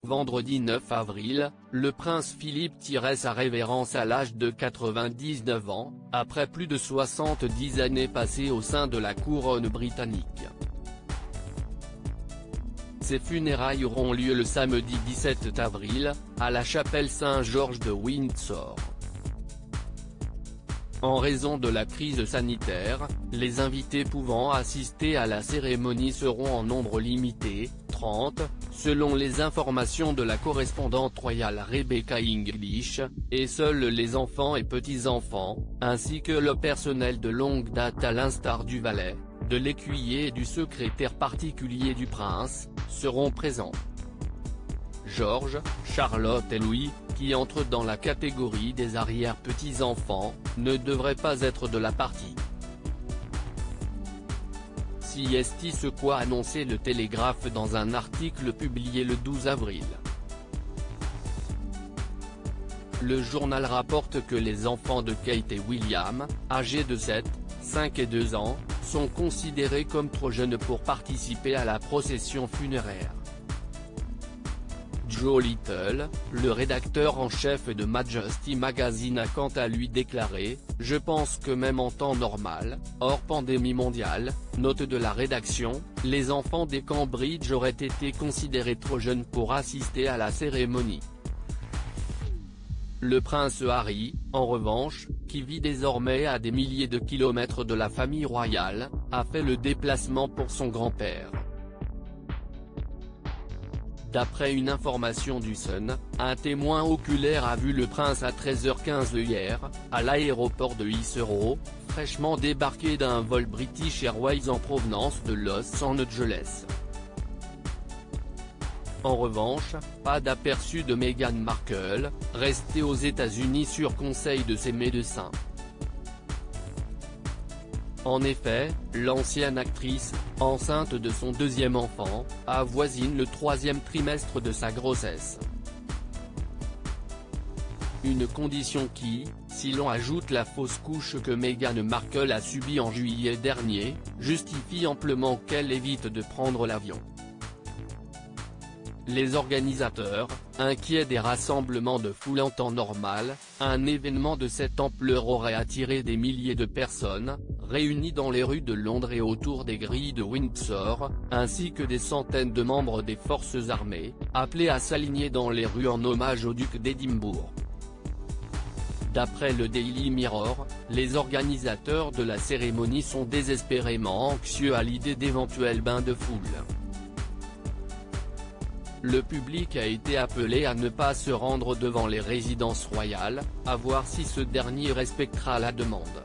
Vendredi 9 avril, le prince Philippe tirait sa révérence à l'âge de 99 ans, après plus de 70 années passées au sein de la couronne britannique. Ses funérailles auront lieu le samedi 17 avril, à la chapelle Saint-Georges de Windsor. En raison de la crise sanitaire, les invités pouvant assister à la cérémonie seront en nombre limité, 30, selon les informations de la correspondante royale Rebecca English, et seuls les enfants et petits-enfants, ainsi que le personnel de longue date à l'instar du valet, de l'écuyer et du secrétaire particulier du prince, seront présents. George, Charlotte et Louis, qui entrent dans la catégorie des arrière-petits-enfants, ne devraient pas être de la partie. C'est ce qu'a annoncé le Télégraphe dans un article publié le 12 avril. Le journal rapporte que les enfants de Kate et William, âgés de 7, 5 et 2 ans, sont considérés comme trop jeunes pour participer à la procession funéraire. Joe Little, le rédacteur en chef de Majesty Magazine a quant à lui déclaré « Je pense que même en temps normal, hors pandémie mondiale, note de la rédaction, les enfants des Cambridge auraient été considérés trop jeunes pour assister à la cérémonie. » Le prince Harry, en revanche, qui vit désormais à des milliers de kilomètres de la famille royale, a fait le déplacement pour son grand-père. D'après une information du Sun, un témoin oculaire a vu le prince à 13h15 hier, à l'aéroport de Heathrow, fraîchement débarqué d'un vol British Airways en provenance de Los Angeles. En revanche, pas d'aperçu de Meghan Markle, restée aux États-Unis sur conseil de ses médecins. En effet, l'ancienne actrice, enceinte de son deuxième enfant, avoisine le 3e trimestre de sa grossesse. Une condition qui, si l'on ajoute la fausse couche que Meghan Markle a subie en juillet dernier, justifie amplement qu'elle évite de prendre l'avion. Les organisateurs, inquiets des rassemblements de foule en temps normal, un événement de cette ampleur aurait attiré des milliers de personnes, réunies dans les rues de Londres et autour des grilles de Windsor, ainsi que des centaines de membres des forces armées, appelés à s'aligner dans les rues en hommage au duc d'Édimbourg. D'après le Daily Mirror, les organisateurs de la cérémonie sont désespérément anxieux à l'idée d'éventuels bains de foule. Le public a été appelé à ne pas se rendre devant les résidences royales, à voir si ce dernier respectera la demande.